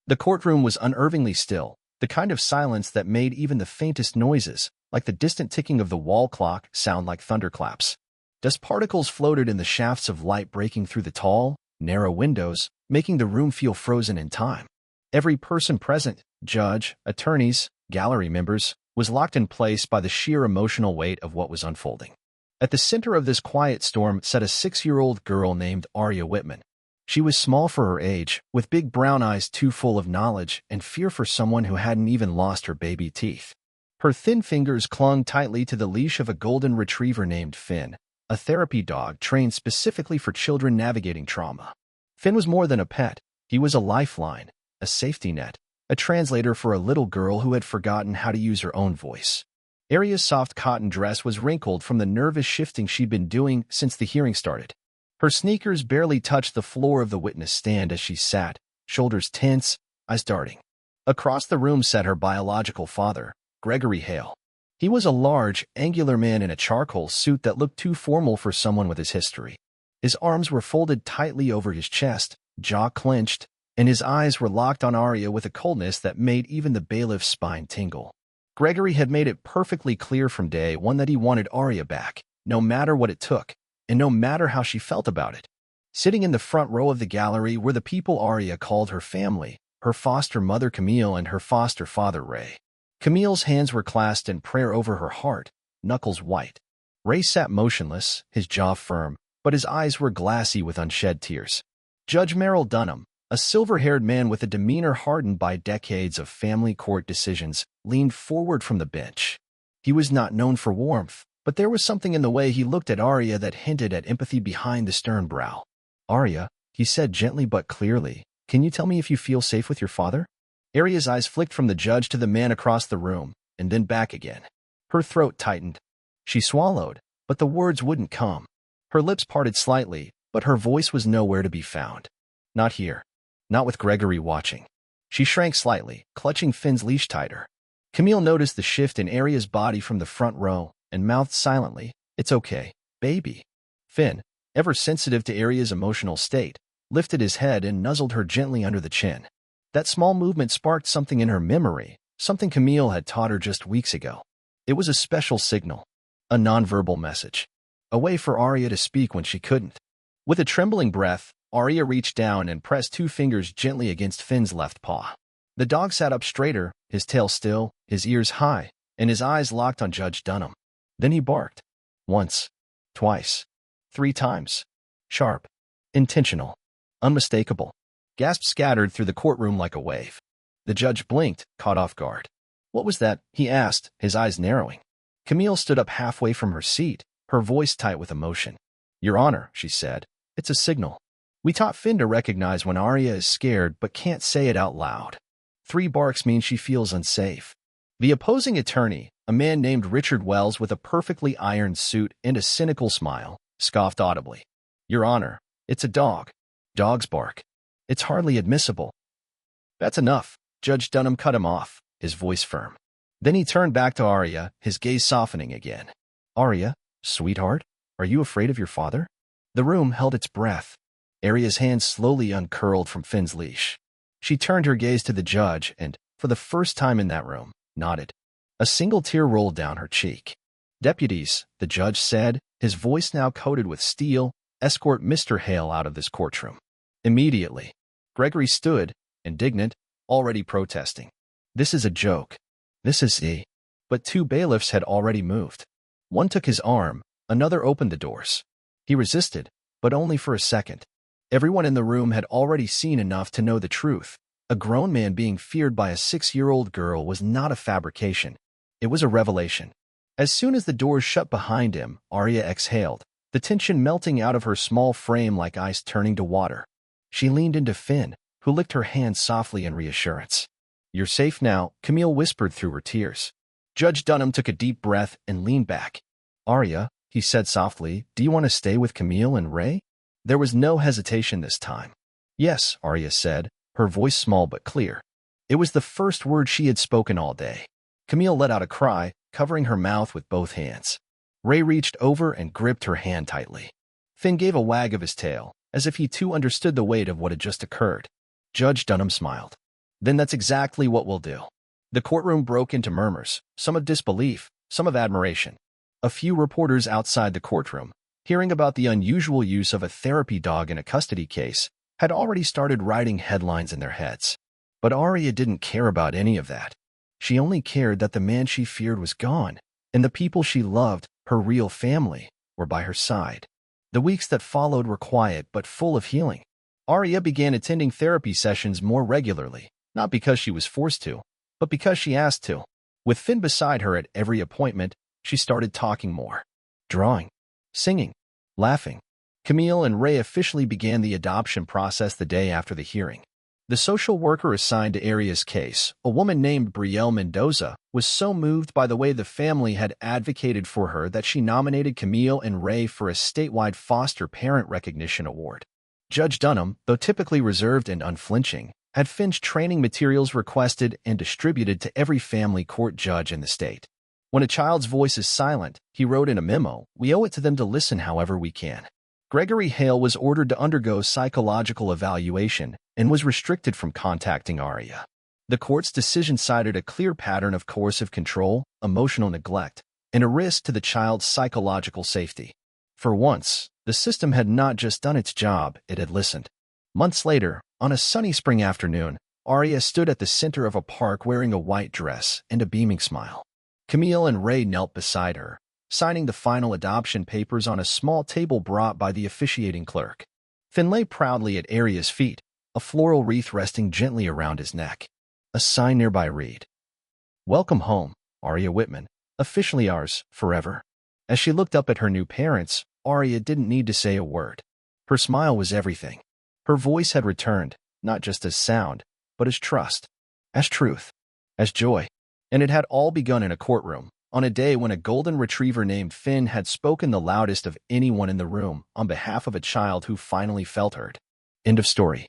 The courtroom was unnervingly still, the kind of silence that made even the faintest noises, like the distant ticking of the wall clock, sound like thunderclaps. Dust particles floated in the shafts of light breaking through the tall, narrow windows, making the room feel frozen in time. Every person present, judge, attorneys, gallery members, was locked in place by the sheer emotional weight of what was unfolding. At the center of this quiet storm sat a 6-year-old girl named Arya Whitman. She was small for her age, with big brown eyes too full of knowledge and fear for someone who hadn't even lost her baby teeth. Her thin fingers clung tightly to the leash of a golden retriever named Finn, a therapy dog trained specifically for children navigating trauma. Finn was more than a pet. He was a lifeline, a safety net, a translator for a little girl who had forgotten how to use her own voice. Arya's soft cotton dress was wrinkled from the nervous shifting she'd been doing since the hearing started. Her sneakers barely touched the floor of the witness stand as she sat, shoulders tense, eyes darting. Across the room sat her biological father, Gregory Hale. He was a large, angular man in a charcoal suit that looked too formal for someone with his history. His arms were folded tightly over his chest, jaw clenched, and his eyes were locked on Arya with a coldness that made even the bailiff's spine tingle. Gregory had made it perfectly clear from day one that he wanted Arya back, no matter what it took, and no matter how she felt about it. Sitting in the front row of the gallery were the people Arya called her family, her foster mother Camille and her foster father Ray. Camille's hands were clasped in prayer over her heart, knuckles white. Ray sat motionless, his jaw firm, but his eyes were glassy with unshed tears. Judge Merrill Dunham, a silver-haired man with a demeanor hardened by decades of family court decisions, leaned forward from the bench. He was not known for warmth, but there was something in the way he looked at Arya that hinted at empathy behind the stern brow. "Arya," he said gently but clearly, "can you tell me if you feel safe with your father?" Arya's eyes flicked from the judge to the man across the room, and then back again. Her throat tightened. She swallowed, but the words wouldn't come. Her lips parted slightly, but her voice was nowhere to be found. Not here. Not with Gregory watching. She shrank slightly, clutching Finn's leash tighter. Camille noticed the shift in Arya's body from the front row, and mouthed silently, "It's okay, baby." Finn, ever sensitive to Arya's emotional state, lifted his head and nuzzled her gently under the chin. That small movement sparked something in her memory, something Camille had taught her just weeks ago. It was a special signal, a nonverbal message, a way for Arya to speak when she couldn't. With a trembling breath, Arya reached down and pressed 2 fingers gently against Finn's left paw. The dog sat up straighter, his tail still, his ears high, and his eyes locked on Judge Dunham. Then he barked. Once, twice, 3 times. Sharp, intentional, unmistakable. Gasps scattered through the courtroom like a wave. The judge blinked, caught off guard. "What was that?" he asked, his eyes narrowing. Camille stood up halfway from her seat, her voice tight with emotion. "Your Honor," she said, "it's a signal. We taught Finn to recognize when Arya is scared but can't say it out loud. 3 barks mean she feels unsafe." The opposing attorney, a man named Richard Wells with a perfectly ironed suit and a cynical smile, scoffed audibly. "Your Honor, it's a dog. Dogs bark. It's hardly admissible." "That's enough," Judge Dunham cut him off, his voice firm. Then he turned back to Arya, his gaze softening again. "Arya, sweetheart, are you afraid of your father?" The room held its breath. Arya's hands slowly uncurled from Finn's leash. She turned her gaze to the judge and, for the first time in that room, nodded. A single tear rolled down her cheek. "Deputies," the judge said, his voice now coated with steel, "escort Mr. Hale out of this courtroom. Immediately." Gregory stood, indignant, already protesting. "This is a joke. This is the—" But 2 bailiffs had already moved. One took his arm, another opened the doors. He resisted, but only for a second. Everyone in the room had already seen enough to know the truth. A grown man being feared by a 6-year-old girl was not a fabrication. It was a revelation. As soon as the doors shut behind him, Arya exhaled, the tension melting out of her small frame like ice turning to water. She leaned into Finn, who licked her hand softly in reassurance. "You're safe now," Camille whispered through her tears. Judge Dunham took a deep breath and leaned back. "Arya," he said softly, "do you want to stay with Camille and Ray?" There was no hesitation this time. "Yes," Arya said, her voice small but clear. It was the first word she had spoken all day. Camille let out a cry, covering her mouth with both hands. Ray reached over and gripped her hand tightly. Finn gave a wag of his tail, as if he too understood the weight of what had just occurred. Judge Dunham smiled. Then that's exactly what we'll do. The courtroom broke into murmurs, some of disbelief, some of admiration. A few reporters outside the courtroom, hearing about the unusual use of a therapy dog in a custody case, had already started writing headlines in their heads. But Arya didn't care about any of that. She only cared that the man she feared was gone, and the people she loved, her real family, were by her side. The weeks that followed were quiet but full of healing. Arya began attending therapy sessions more regularly, not because she was forced to, but because she asked to. With Finn beside her at every appointment, she started talking more. Drawing, singing, laughing. Camille and Ray officially began the adoption process the day after the hearing. The social worker assigned to Arya's case, a woman named Brielle Mendoza, was so moved by the way the family had advocated for her that she nominated Camille and Ray for a statewide foster parent recognition award. Judge Dunham, though typically reserved and unflinching, had Finn's training materials requested and distributed to every family court judge in the state. When a child's voice is silent, he wrote in a memo, we owe it to them to listen however we can. Gregory Hale was ordered to undergo psychological evaluation and was restricted from contacting Arya. The court's decision cited a clear pattern of coercive control, emotional neglect, and a risk to the child's psychological safety. For once, the system had not just done its job, it had listened. Months later, on a sunny spring afternoon, Arya stood at the center of a park wearing a white dress and a beaming smile. Camille and Ray knelt beside her, signing the final adoption papers on a small table brought by the officiating clerk. Finn lay proudly at Arya's feet, a floral wreath resting gently around his neck. A sign nearby read, "Welcome home, Arya Whitman, officially ours, forever." As she looked up at her new parents, Arya didn't need to say a word. Her smile was everything. Her voice had returned, not just as sound, but as trust, as truth, as joy. And it had all begun in a courtroom, on a day when a golden retriever named Finn had spoken the loudest of anyone in the room on behalf of a child who finally felt heard. End of story.